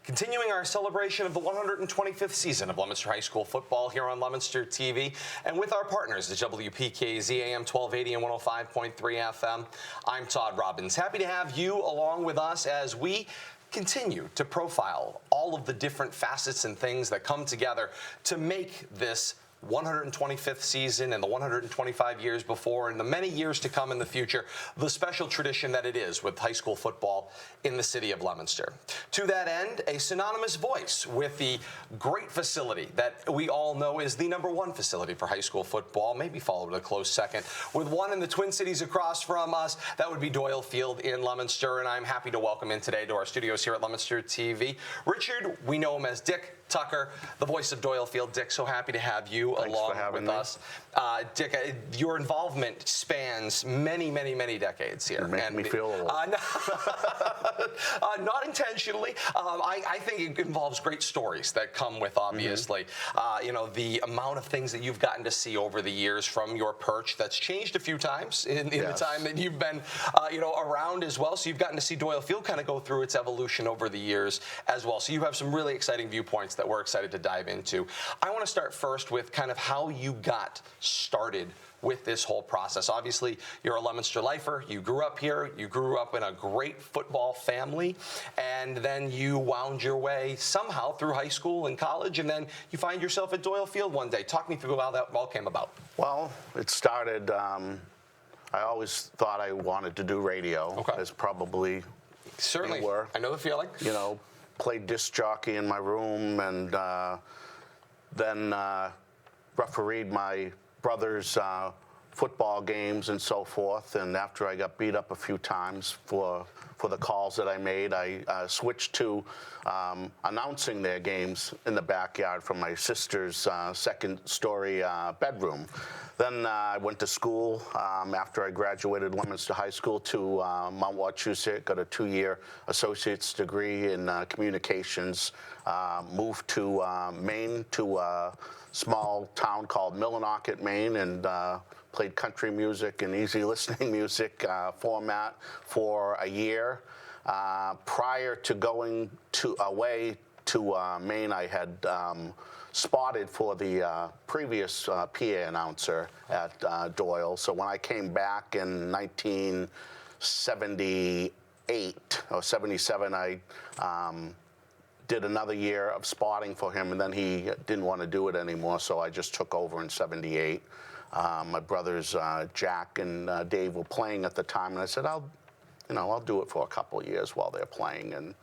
Continuing our celebration of the 125th season of Leominster High School football here on Leominster TV, and with our partners at WPKZ AM 1280 and 105.3 FM, I'm Todd Robbins. Happy to have you along with us as we continue to profile all of the different facets and things that come together to make this 125th season and the 125 years before and the many years to come in the future, the special tradition that it is with high school football in the city of Leominster. To that end, a synonymous voice with the great facility that we all know is the #1 facility for high school football, maybe followed a close second, with one in the Twin Cities across from us. That would be Doyle Field in Leominster, and I'm happy to welcome in today to our studios here at Leominster TV, Richard, we know him as Dick Tucker, the voice of Doyle Field. Dick, so happy to have you along with us. Dick, your involvement spans many decades here. You're making me feel old. Not intentionally. I think it involves great stories that come with, obviously, the amount of things that you've gotten to see over the years from your perch that's changed a few times in the time that you've been, around as well. So you've gotten to see Doyle Field kind of go through its evolution over the years as well. So you have some really exciting viewpoints that we're excited to dive into. I want to start first with kind of how you got started with this whole process. Obviously, you're a Leominster lifer. You grew up here. You grew up in a great football family, and then you wound your way somehow through high school and college, and then you find yourself at Doyle Field one day. Talk me through how that all came about. Well, it started, I always thought I wanted to do radio, as probably certainly you were. I know the feeling. Played disc jockey in my room, and then refereed my brother's football games and so forth. And after I got beat up a few times for the calls that I made, I switched to announcing their games in the backyard from my sister's second-story bedroom. Then I went to school after I graduated Leominster High School to Mount Wachusett, got a 2-year associate's degree in communications, moved to Maine to a small town called Millinocket, Maine, and played country music and easy listening music format for a year. Prior to going away to Maine, I had spotted for the previous PA announcer at Doyle. So when I came back in 1978 or 77, I did another year of spotting for him, and then he didn't want to do it anymore, so I just took over in 78. My brothers Jack and Dave were playing at the time, and I said, I'll do it for a couple of years while they're playing, and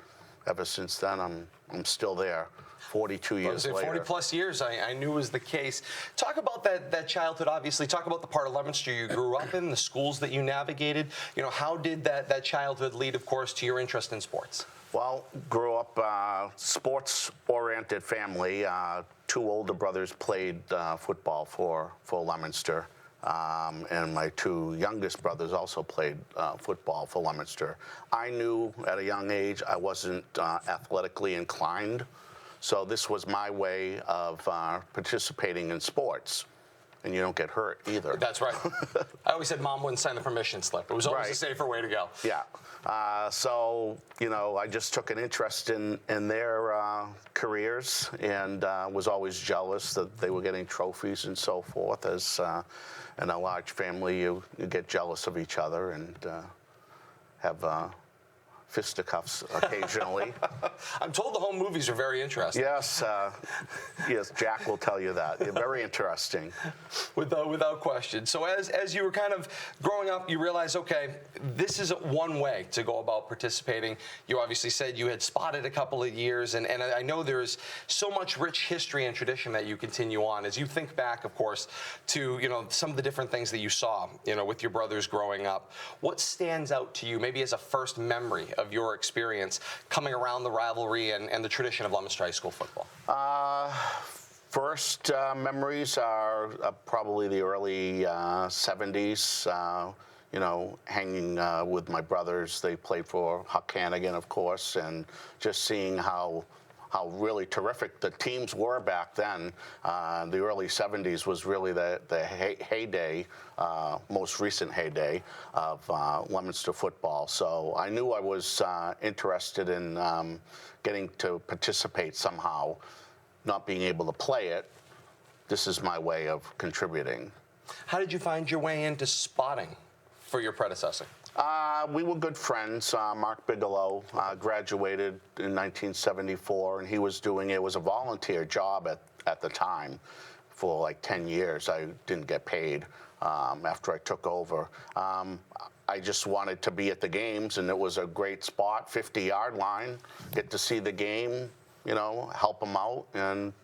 ever since then, I'm still there. 42 years later. 40 plus years, I knew was the case. Talk about that childhood, obviously. Talk about the part of Leominster you grew up in, the schools that you navigated. How did that childhood lead, of course, to your interest in sports? Well, grew up sports-oriented family. 2 older brothers played football for Leominster. And my 2 youngest brothers also played football for Leominster. I knew at a young age I wasn't athletically inclined. So this was my way of participating in sports. And you don't get hurt either. That's right. I always said Mom wouldn't sign the permission slip. It was always a safer way to go. Yeah. So, I just took an interest in their careers, and was always jealous that they were getting trophies and so forth. As in a large family, you get jealous of each other and have fisticuffs occasionally. I'm told the home movies are very interesting. Yes, yes, Jack will tell you that. They're very interesting. Without question. So as you were kind of growing up, you realized, okay, this is one way to go about participating. You obviously said you had spotted a couple of years, and I know there's so much rich history and tradition that you continue on. As you think back, of course, to some of the different things that you saw, with your brothers growing up, what stands out to you, maybe as a first memory of your experience coming around the rivalry and the tradition of Leominster High School football? First memories are probably the early 70s. Hanging with my brothers. They played for Huck Hannigan, of course, and just seeing how how really terrific the teams were back then. The early 70s was really the heyday, most recent heyday of Leominster football. So I knew I was interested in getting to participate somehow. Not being able to play it, this is my way of contributing. How did you find your way into spotting for your predecessor? We were good friends. Mark Bigelow graduated in 1974, and he was doing it was a volunteer job at the time for like 10 years. I didn't get paid after I took over. I just wanted to be at the games, and it was a great spot, 50-yard line, get to see the game, you know, help them out, and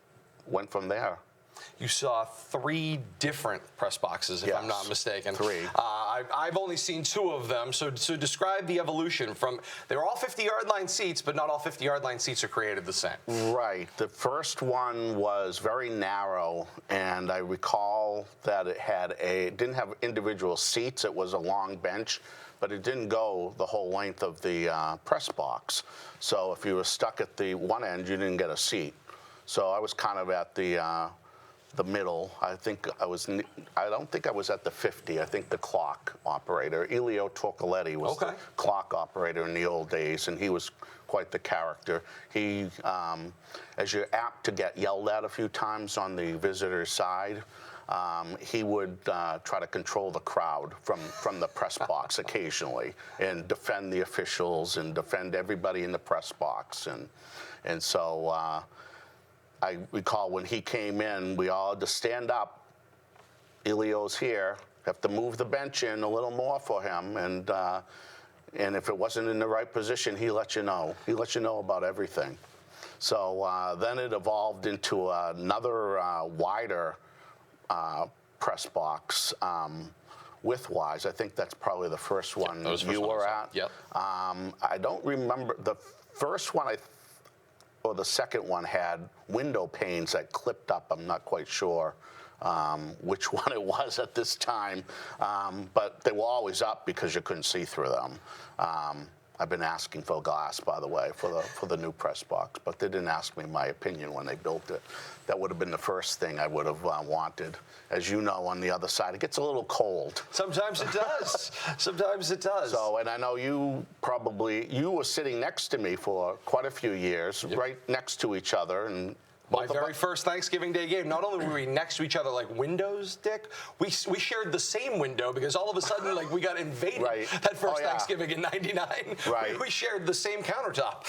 went from there. You saw 3 different press boxes, if I'm not mistaken. 3. I've only seen 2 of them. So describe the evolution from, they were all 50-yard line seats, but not all 50-yard line seats are created the same. Right. The first one was very narrow, and I recall that it didn't have individual seats. It was a long bench, but it didn't go the whole length of the press box. So if you were stuck at the one end, you didn't get a seat. So I was kind of at the middle. I don't think I was at the 50. I think the clock operator. Elio Torcoletti was the clock operator in the old days, and he was quite the character. He, as you're apt to get yelled at a few times on the visitor's side, he would try to control the crowd from the press box occasionally and defend the officials and defend everybody in the press box. And so I recall when he came in, we all had to stand up. Elio's here. Have to move the bench in a little more for him, and if it wasn't in the right position, he let you know. He let you know about everything. So then it evolved into another wider press box, width-wise. I think that's probably the first one you were at. Yep. I don't remember the first one. Or the second one had window panes that clipped up. I'm not quite sure which one it was at this time, but they were always up because you couldn't see through them. I've been asking for glass, by the way, for the new press box, but they didn't ask me my opinion when they built it. That would have been the first thing I would have wanted. As you know, on the other side, it gets a little cold. Sometimes it does. Sometimes it does. So, and I know you were sitting next to me for quite a few years, right next to each other, and my very first Thanksgiving Day game, not only were we next to each other like windows, Dick, we shared the same window because all of a sudden, like, we got invaded that first Thanksgiving in '99. Right. We shared the same countertop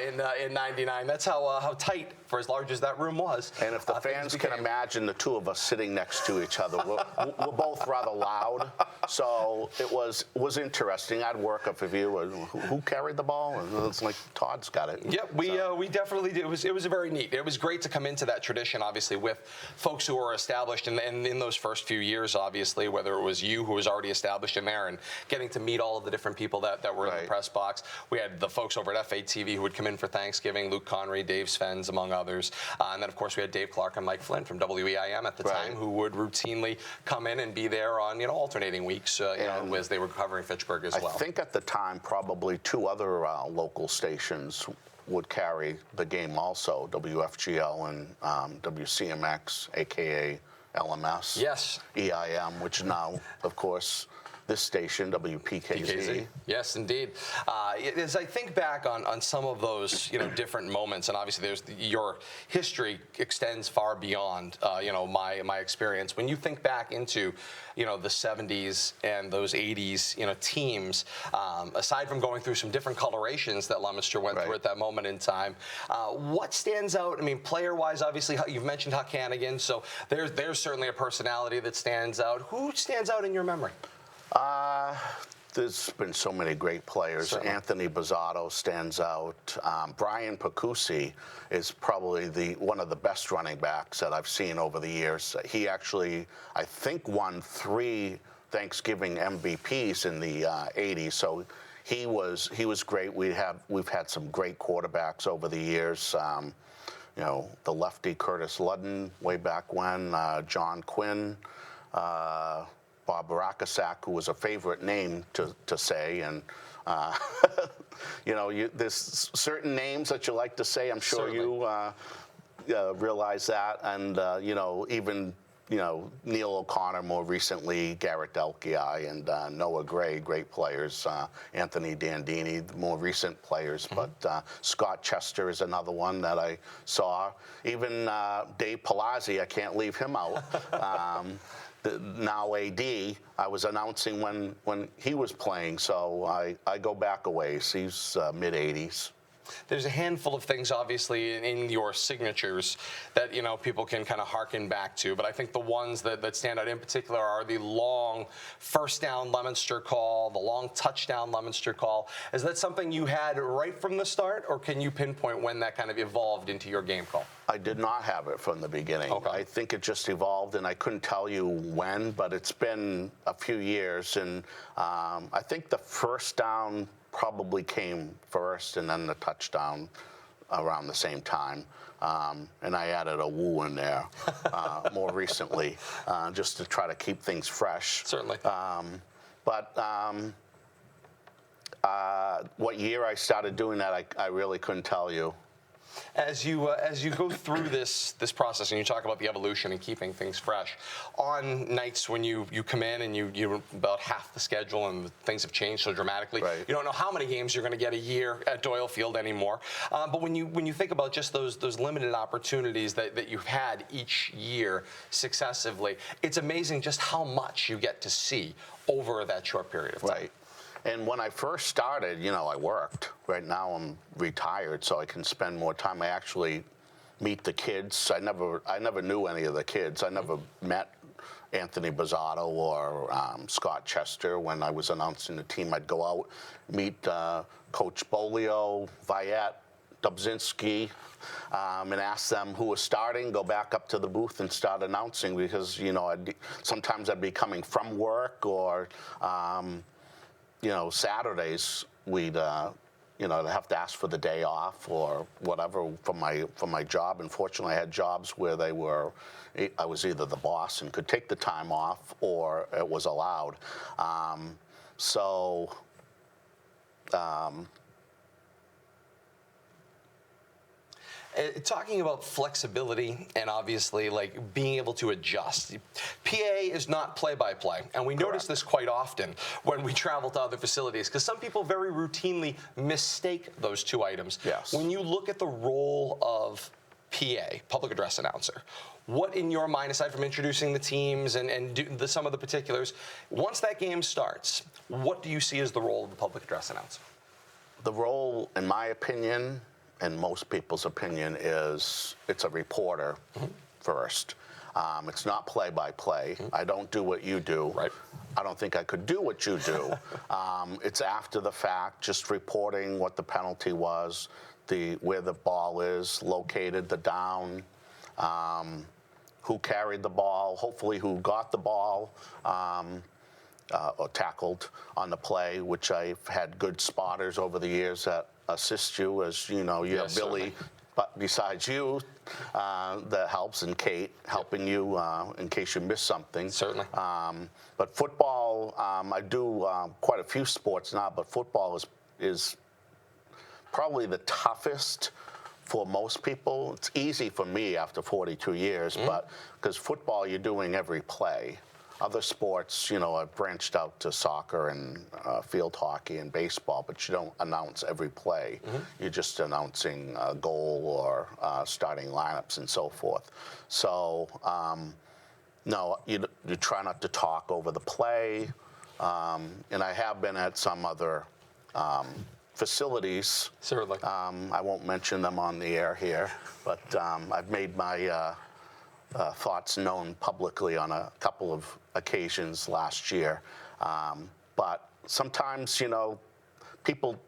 in '99. That's how tight, for as large as that room was. And if the fans can imagine the two of us sitting next to each other, we're both rather loud. So it was interesting. I'd work up with you. Who carried the ball? And it's like, Todd's got it. Yep, we definitely did. It was very neat. It was great to come into that tradition, obviously, with folks who were established and in those first few years, obviously, whether it was you who was already established in there and getting to meet all of the different people that were in the press box. We had the folks over at FATV who would come in for Thanksgiving, Luke Connery, Dave Svens, among others. And then, of course, we had Dave Clark and Mike Flynn from WEIM at the time who would routinely come in and be there on, alternating weeks, as they were covering Fitchburg as well. I think at the time, probably 2 other local stations would carry the game also, WFGL and WCMX, a.k.a. LMS. Yes. EIM, which now, of course, this station, WPKZ. Yes, indeed. As I think back on some of those, different moments, and obviously your history extends far beyond, my experience. When you think back into, the 70s and those 80s, teams, aside from going through some different colorations that Leominster went through at that moment in time, what stands out? I mean, player-wise, obviously, you've mentioned Huck Hannigan, so there's certainly a personality that stands out. Who stands out in your memory? There's been so many great players. Certainly. Anthony Bozzato stands out. Brian Pacusi is probably one of the best running backs that I've seen over the years. He actually, I think, won 3 Thanksgiving MVPs in the 80s. So he was great. We've had some great quarterbacks over the years. The lefty Curtis Ludden way back when, John Quinn. Bob Barakasak, who was a favorite name to say, and there's certain names that you like to say. I'm sure Certainly. you realize that, and even Neil O'Connor more recently, Garrett Delkey and Noah Gray, great players. Anthony Dandini, the more recent players, but Scott Chester is another one that I saw. Even Dave Palazzi, I can't leave him out. Now AD, I was announcing when he was playing, so I go back a ways. He's mid-80s. There's a handful of things, obviously, in your signatures that people can kind of harken back to, but I think the ones that stand out in particular are the long first down Lemonster call, the long touchdown Lemonster call. Is that something you had right from the start, or can you pinpoint when that kind of evolved into your game call? I did not have it from the beginning. Okay. I think it just evolved, and I couldn't tell you when, but it's been a few years, and I think the first down probably came first, and then the touchdown around the same time. And I added a woo in there more recently, just to try to keep things fresh. Certainly. But what year I started doing that, I really couldn't tell you. As you go through this process and you talk about the evolution and keeping things fresh, on nights when you come in and you're about half the schedule and things have changed so dramatically, right. You don't know how many games you're going to get a year at Doyle Field anymore. But when you think about just those limited opportunities that you've had each year successively, it's amazing just how much you get to see over that short period of time. Right. And when I first started, I worked. Right now I'm retired, so I can spend more time. I actually meet the kids. I never knew any of the kids. I never met Anthony Bozzato or Scott Chester. When I was announcing the team, I'd go out, meet Coach Bolio, Viette, Dubzinski, and ask them who was starting, go back up to the booth and start announcing, because, sometimes I'd be coming from work, or Saturdays we'd have to ask for the day off or whatever for my job. Unfortunately, I had jobs where I was either the boss and could take the time off, or it was allowed. Talking about flexibility and obviously like being able to adjust. PA is not play-by-play, and we notice this quite often when we travel to other facilities, because some people very routinely mistake those two items. Yes. When you look at the role of PA, public address announcer, what in your mind, aside from introducing the teams and some of the particulars, once that game starts, what do you see as the role of the public address announcer? The role, in my opinion, and most people's opinion, is it's a reporter first. It's not play-by-play. I don't do what you do. Right. I don't think I could do what you do. It's after the fact, just reporting what the penalty was, where the ball is located, the down, who carried the ball, hopefully who got the ball, or tackled on the play, which I've had good spotters over the years that assist you, as you have Billy, certainly. but besides you, that helps, and Kate helping you in case you miss something. Certainly. But football, I do quite a few sports now, but football is probably the toughest for most people. It's easy for me after 42 years, but because football, you're doing every play. Other sports, I've branched out to soccer and field hockey and baseball, but you don't announce every play. You're just announcing a goal or starting lineups and so forth. So, no, you try not to talk over the play. And I have been at some other facilities. Certainly. I won't mention them on the air here, but I've made my thoughts known publicly on a couple of occasions last year. But sometimes, people,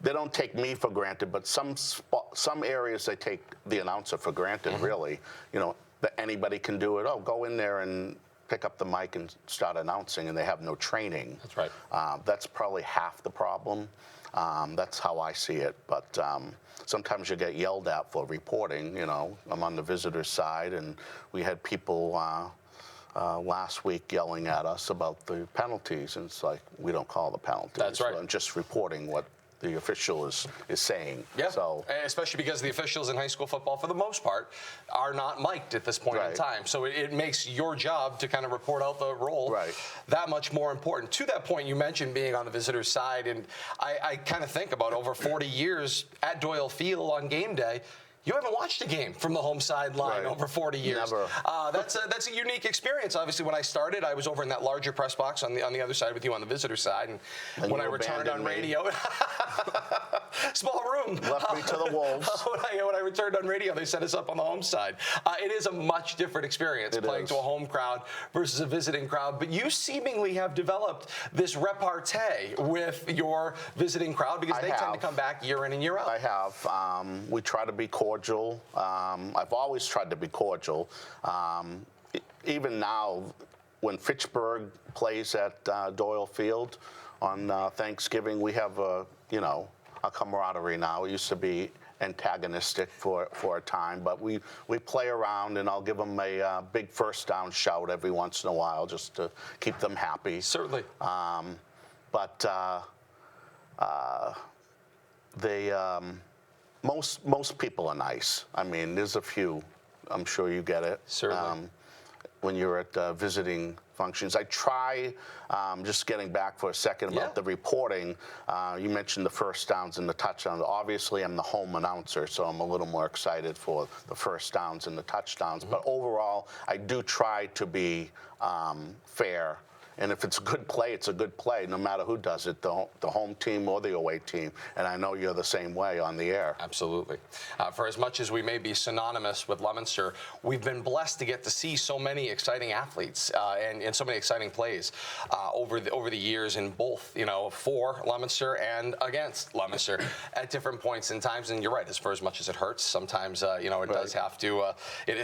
they don't take me for granted, but some areas they take the announcer for granted, really. That anybody can do it. Oh, go in there and pick up the mic and start announcing, and they have no training. That's right. That's probably half the problem. That's how I see it. But sometimes you get yelled at for reporting. I'm on the visitor side, and we had people last week yelling at us about the penalties, and it's like, we don't call the penalties. That's right. I'm just reporting what the official is saying. Yeah, so, especially because the officials in high school football, for the most part, are not mic'd at this point in time. So it makes your job to kind of report out the role that much more important. To that point, you mentioned being on the visitor's side, and I kind of think about over 40 years at Doyle Field on game day. You haven't watched a game from the home sideline over 40 years. Never. That's a unique experience. Obviously, when I started, I was over in that larger press box on the other side with you on the visitor side, and when I returned on radio, small room. Left me to the wolves. When I returned on radio, they set us up on the home side. It is a much different experience playing to a home crowd versus a visiting crowd. But you seemingly have developed this repartee with your visiting crowd because they tend to come back year in and year out. I have. We try to be cordial. I've always tried to be cordial. Even now, when Fitchburg plays at Doyle Field on Thanksgiving, we have a camaraderie now. It used to be antagonistic for a time, but we play around, and I'll give them a big first down shout every once in a while just to keep them happy. Certainly. Most people are nice. I mean, there's a few. I'm sure you get it. Certainly. When you're at visiting functions, I try. Just getting back for a second about the reporting. You mentioned the first downs and the touchdowns. Obviously, I'm the home announcer, so I'm a little more excited for the first downs and the touchdowns. But overall, I do try to be fair. And if it's a good play, it's a good play, no matter who does it, the home team or the away team. And I know you're the same way on the air. Absolutely. For as much as we may be synonymous with Leominster, we've been blessed to get to see so many exciting athletes and so many exciting plays over the years in both, for Leominster and against Leominster at different points in times. And you're right, for as much as it hurts, sometimes, it does have to.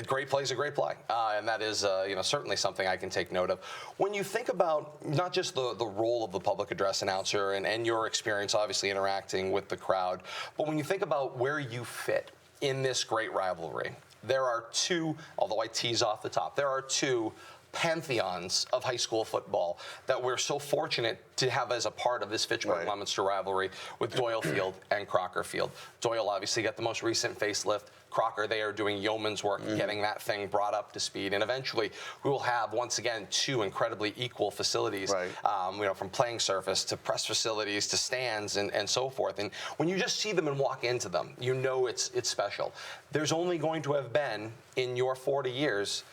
Great play is a great play. And that is, certainly something I can take note of. When you think about not just the role of the public address announcer and your experience obviously interacting with the crowd, but when you think about where you fit in this great rivalry, there are two, although I tease off the top, there are two pantheons of high school football that we're so fortunate to have as a part of this Fitchburg-Leominster rivalry with Doyle Field and Crocker Field. Doyle obviously got the most recent facelift. Crocker, they are doing yeoman's work getting that thing brought up to speed. And eventually, we will have, once again, two incredibly equal facilities, from playing surface to press facilities to stands and so forth. And when you just see them and walk into them, you know it's special. There's only going to have been, in your 40 years,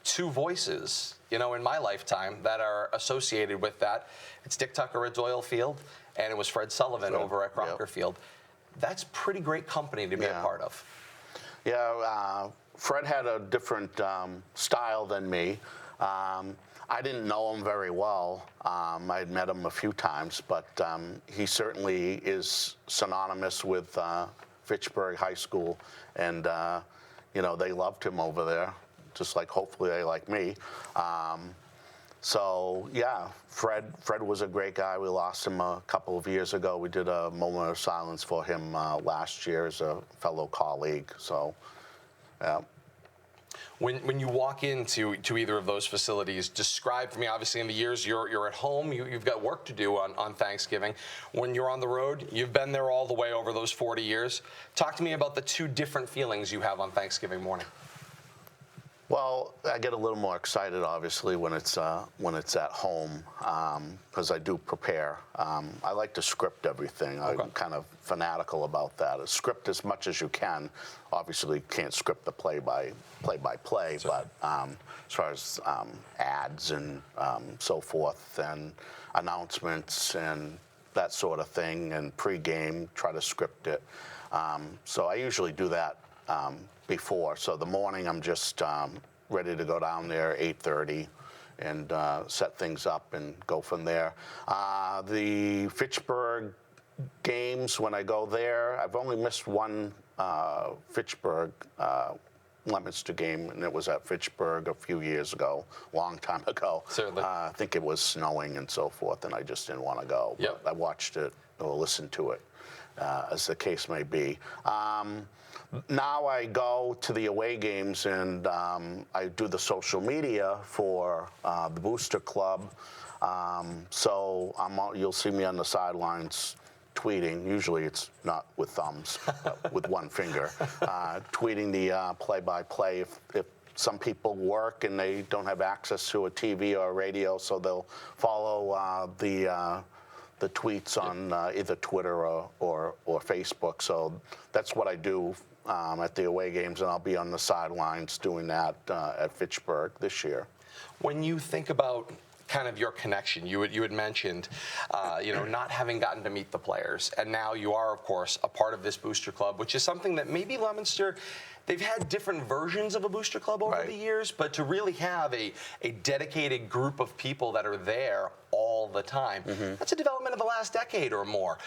two voices, in my lifetime that are associated with that. It's Dick Tucker at Doyle Field, and it was Fred Sullivan over at Crocker Field. That's pretty great company to be a part of. Yeah, Fred had a different style than me. I didn't know him very well. I'd met him a few times, but he certainly is synonymous with Fitchburg High School, and they loved him over there, just like hopefully they like me. So yeah, Fred was a great guy. We lost him a couple of years ago. We did a moment of silence for him last year as a fellow colleague. So, yeah. When you walk into either of those facilities, describe for me, obviously in the years you're at home, you've got work to do on Thanksgiving. When you're on the road, you've been there all the way over those 40 years. Talk to me about the two different feelings you have on Thanksgiving morning. Well, I get a little more excited, obviously, when it's at home, because I do prepare. I like to script everything. I'm kind of fanatical about that. Script as much as you can. Obviously, can't script the play-by-play, but as far as ads and so forth, and announcements and that sort of thing, and pregame, try to script it. So I usually do that before. So the morning I'm just ready to go down there 8:30 and set things up and go from there. The Fitchburg games, when I go there, I've only missed one Fitchburg Leominster game, and it was at Fitchburg a few years ago, long time ago. Certainly. I think it was snowing and so forth, and I just didn't want to go. Yep. But I watched it or listened to it, as the case may be. Now I go to the away games and I do the social media for the Booster Club. So you'll see me on the sidelines tweeting. Usually it's not with thumbs, with one finger. Tweeting the play-by-play. If some people work and they don't have access to a TV or a radio, so they'll follow the tweets on either Twitter or Facebook. So that's what I do at the away games, and I'll be on the sidelines doing that at Fitchburg this year. When you think about kind of your connection, you had mentioned, not having gotten to meet the players, and now you are, of course, a part of this Booster Club, which is something that maybe Leominster, they've had different versions of a Booster Club over the years, but to really have a dedicated group of people that are there all the time, that's a development of the last decade or more.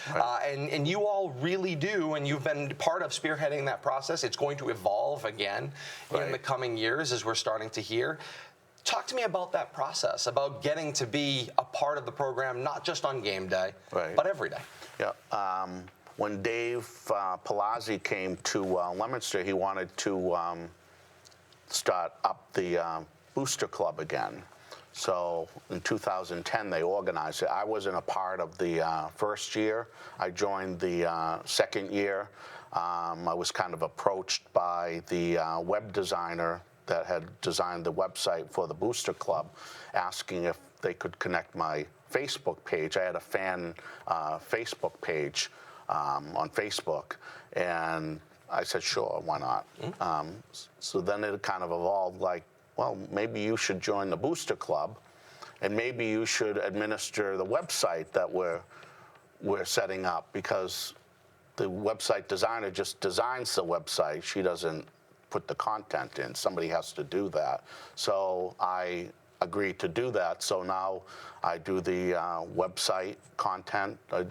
And you all really do, and you've been part of spearheading that process. It's going to evolve again in the coming years, as we're starting to hear. Talk to me about that process, about getting to be a part of the program, not just on game day, but every day. Yeah. When Dave Palazzi came to Leominster, he wanted to start up the Booster Club again. So in 2010, they organized it. I wasn't a part of the first year. I joined the second year. I was kind of approached by the web designer that had designed the website for the Booster Club, asking if they could connect my Facebook page. I had a fan Facebook page on Facebook, and I said, sure, why not? So then it kind of evolved like, well, maybe you should join the Booster Club, and maybe you should administer the website that we're setting up, because the website designer just designs the website. She doesn't put the content in. Somebody has to do that. So I agreed to do that. So now I do the website content. I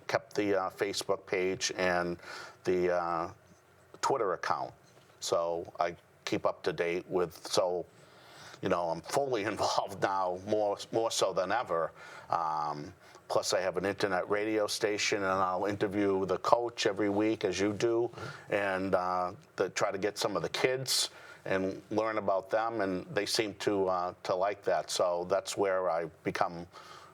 kept the Facebook page and the Twitter account. So I keep up to date with. So, I'm fully involved now, more so than ever. Plus, I have an internet radio station, and I'll interview the coach every week, as you do, and try to get some of the kids and learn about them, and they seem to like that. So that's where I become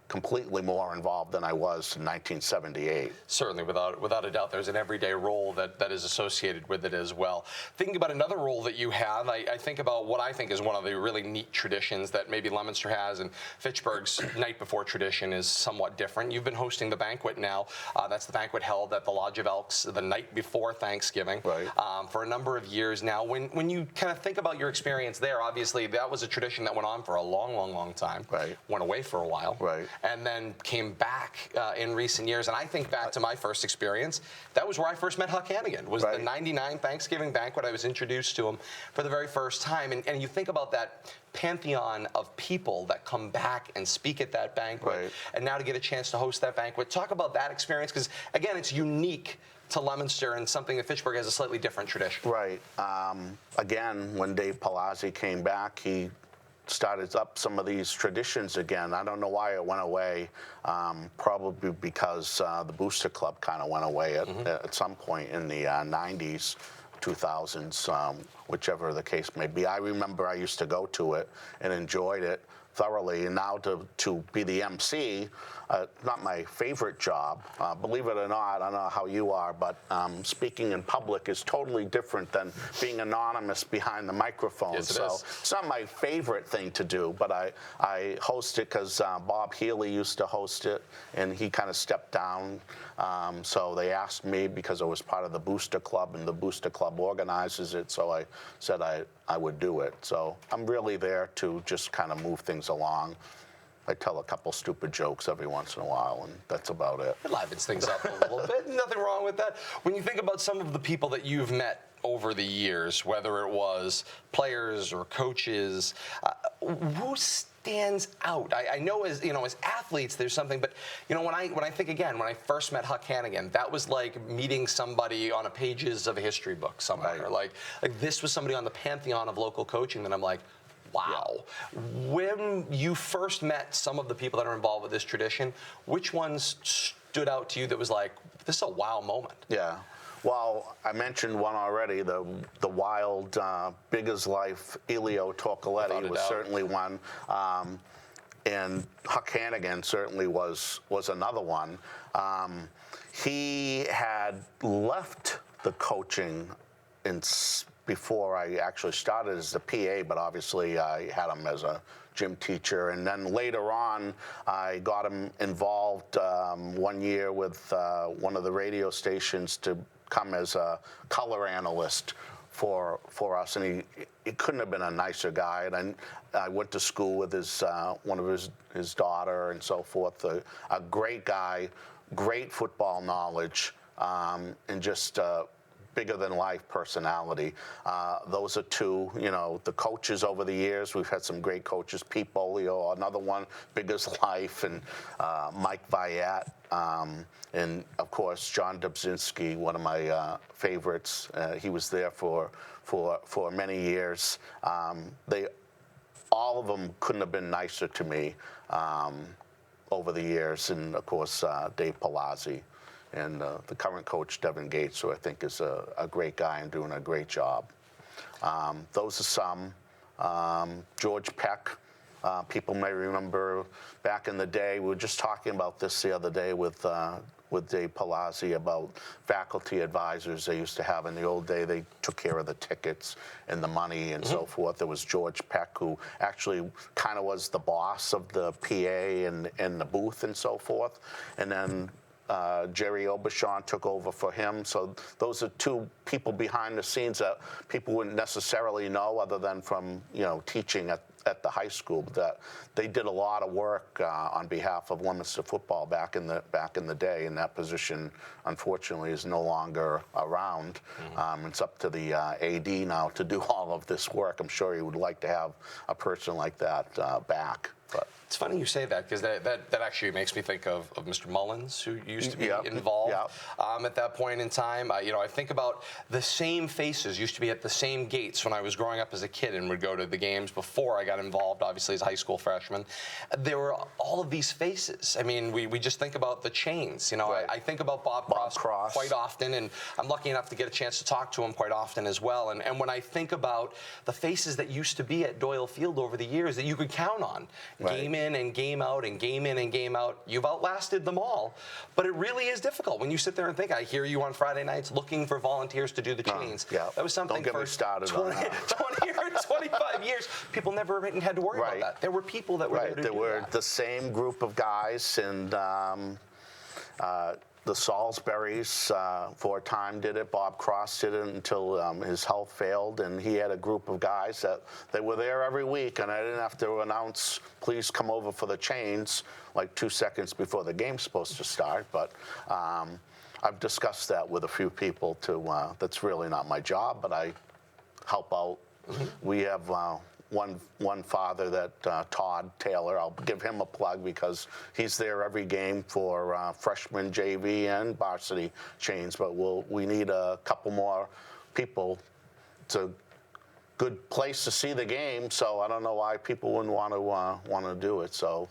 completely more involved than I was in 1978. Certainly, without a doubt, there's an everyday role that is associated with it as well. Thinking about another role that you have, I think about what I think is one of the really neat traditions that maybe Leominster has, and Fitchburg's Night Before tradition is somewhat different. You've been hosting the banquet now. That's the banquet held at the Lodge of Elks the night before Thanksgiving for a number of years now. When you kind of think about your experience there, obviously that was a tradition that went on for a long time. Went away for a while. And then came back in recent years. And I think back to my first experience. That was where I first met Huck Hannigan, was the 99 Thanksgiving banquet. I was introduced to him for the very first time. And you think about that pantheon of people that come back and speak at that banquet. And now to get a chance to host that banquet. Talk about that experience, because, again, it's unique to Leominster and something that Fitchburg has a slightly different tradition. Again, when Dave Palazzi came back, he started up some of these traditions again. I don't know why it went away. Probably because the Booster Club kind of went away at some point in the 90s, 2000s, whichever the case may be. I remember I used to go to it and enjoyed it thoroughly, and now to be the MC, not my favorite job. Believe it or not, I don't know how you are, but speaking in public is totally different than being anonymous behind the microphone. Yes, so it's not my favorite thing to do, but I host it because Bob Healy used to host it, and he kind of stepped down. So they asked me, because I was part of the Booster Club, and the Booster Club organizes it, so I said I would do it. So I'm really there to just kind of move things along. I tell a couple stupid jokes every once in a while, and that's about it. It livens things up a little bit. Nothing wrong with that. When you think about some of the people that you've met over the years, whether it was players or coaches, who stands out? I know as athletes, there's something, but when I think again, when I first met Huck Hannigan, that was like meeting somebody on a pages of a history book somewhere. Like this was somebody on the pantheon of local coaching that I'm like, wow. When you first met some of the people that are involved with this tradition, which ones stood out to you that was like, this is a wow moment? Well, I mentioned one already, the wild, big as life Elio Torcoletti was certainly one. And Huck Hannigan certainly was another one. He had left the coaching before I actually started as the PA, but obviously I had him as a gym teacher. And then later on, I got him involved 1 year with one of the radio stations to come as a color analyst for us, and he couldn't have been a nicer guy. And I went to school with one of his daughter and so forth. A great guy, great football knowledge, and just bigger than life personality. Those are two. The coaches over the years, we've had some great coaches. Pete Bolio, another one, big as life, and Mike Viat. And of course, John Dubzinski, one of my favorites. He was there for many years. All of them couldn't have been nicer to me over the years. And of course, Dave Palazzi and the current coach, Devin Gates, who I think is a great guy and doing a great job. Those are some. George Peck. People may remember back in the day, we were just talking about this the other day with Dave Palazzi about faculty advisors they used to have in the old day. They took care of the tickets and the money and so forth. There was George Peck, who actually kind of was the boss of the PA and the booth and so forth. And then Jerry Aubuchon took over for him. So those are two people behind the scenes that people wouldn't necessarily know other than from teaching at the high school. That they did a lot of work on behalf of Leominster football back in the day. And that position, unfortunately, is no longer around. It's up to the AD now to do all of this work. I'm sure he would like to have a person like that back. But it's funny you say that, because that actually makes me think of Mr. Mullins, who used to be involved at that point in time. I think about the same faces used to be at the same gates when I was growing up as a kid and would go to the games before I got involved, obviously, as a high school freshman. There were all of these faces. I mean, we just think about the chains. Right. I think about Bob Cross quite often, and I'm lucky enough to get a chance to talk to him quite often as well. And when I think about the faces that used to be at Doyle Field over the years that you could count on, game in and game out and game in and game out, you've outlasted them all. But it really is difficult when you sit there and think, I hear you on Friday nights looking for volunteers to do the chains. That was something for 20 or 25 years. People never even had to worry about that. There were people that were there to do that. There were the same group of guys, and the Salisburys for a time did it. Bob Cross did it until his health failed, and he had a group of guys that they were there every week, and I didn't have to announce, please come over for the chains, like 2 seconds before the game's supposed to start. But I've discussed that with a few people too. That's really not my job, but I help out. We have one father that Todd Taylor, I'll give him a plug because he's there every game for freshman, JV, and varsity chains. But we need a couple more people. It's a good place to see the game, so I don't know why people wouldn't want to do it. So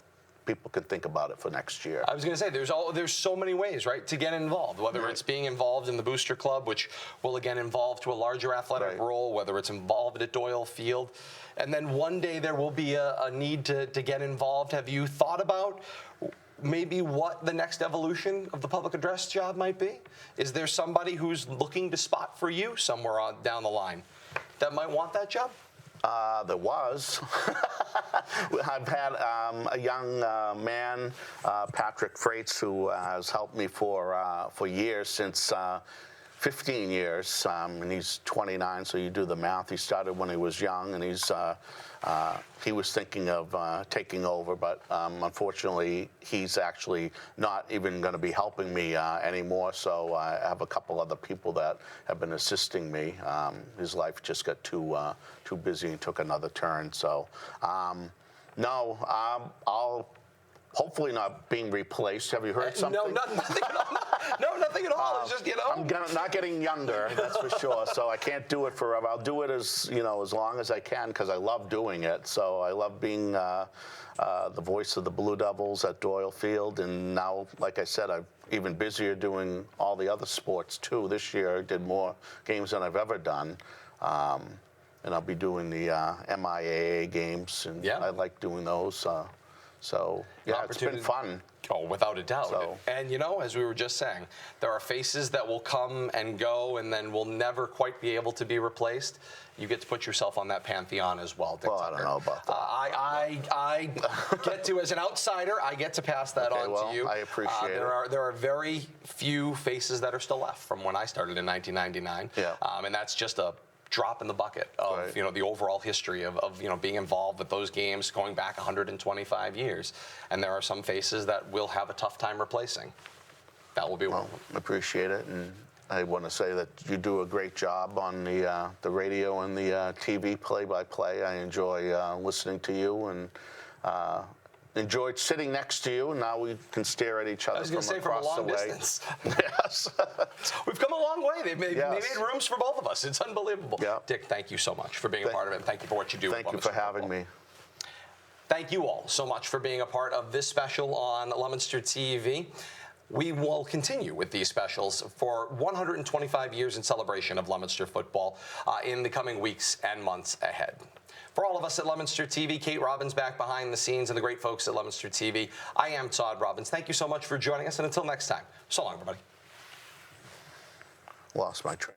people can think about it for next year. I was going to say, there's so many ways, right, to get involved, whether it's being involved in the Booster Club, which will again evolve to a larger athletic role, whether it's involved at Doyle Field. And then one day there will be a need to get involved. Have you thought about maybe what the next evolution of the public address job might be? Is there somebody who's looking to spot for you somewhere down the line that might want that job? There was. I've had a young man, Patrick Freitz, who has helped me for years, since 15 years, and he's 29, so you do the math. He started when he was young, and he was thinking of taking over, but unfortunately, he's actually not even going to be helping me anymore, so I have a couple other people that have been assisting me. His life just got too busy and took another turn, so no, hopefully not being replaced. Have you heard something? No, nothing at all. No, nothing at all. It's just, I'm not getting younger, that's for sure. So I can't do it forever. I'll do it as long as I can because I love doing it. So I love being the voice of the Blue Devils at Doyle Field, and now, like I said, I'm even busier doing all the other sports too. This year I did more games than I've ever done. And I'll be doing the MIAA games, and I like doing those. So, yeah, it's been fun. Oh, without a doubt. So, and, as we were just saying, there are faces that will come and go and then will never quite be able to be replaced. You get to put yourself on that pantheon as well, Dick well, Tucker. I don't know about that. I get to, as an outsider, I get to pass that on to you. I appreciate it. There are very few faces that are still left from when I started in 1999. Yeah. And that's just a drop in the bucket of the overall history of being involved with those games going back 125 years, and there are some faces that will have a tough time replacing. That will be one of them. I appreciate it, and I want to say that you do a great job on the radio and the TV play-by-play. I enjoy listening to you, and enjoyed sitting next to you, and now we can stare at each other from across the way. Distance. Yes. We've come a long way. They made rooms for both of us. It's unbelievable. Yeah. Dick, thank you so much for being a part of it, and thank you for what you do. Thank you for having me. Thank you all so much for being a part of this special on Leominster TV. We will continue with these specials for 125 years in celebration of Leominster football in the coming weeks and months ahead. For all of us at Leominster TV, Kate Robbins back behind the scenes, and the great folks at Leominster TV, I am Todd Robbins. Thank you so much for joining us, and until next time, so long, everybody. Lost my train.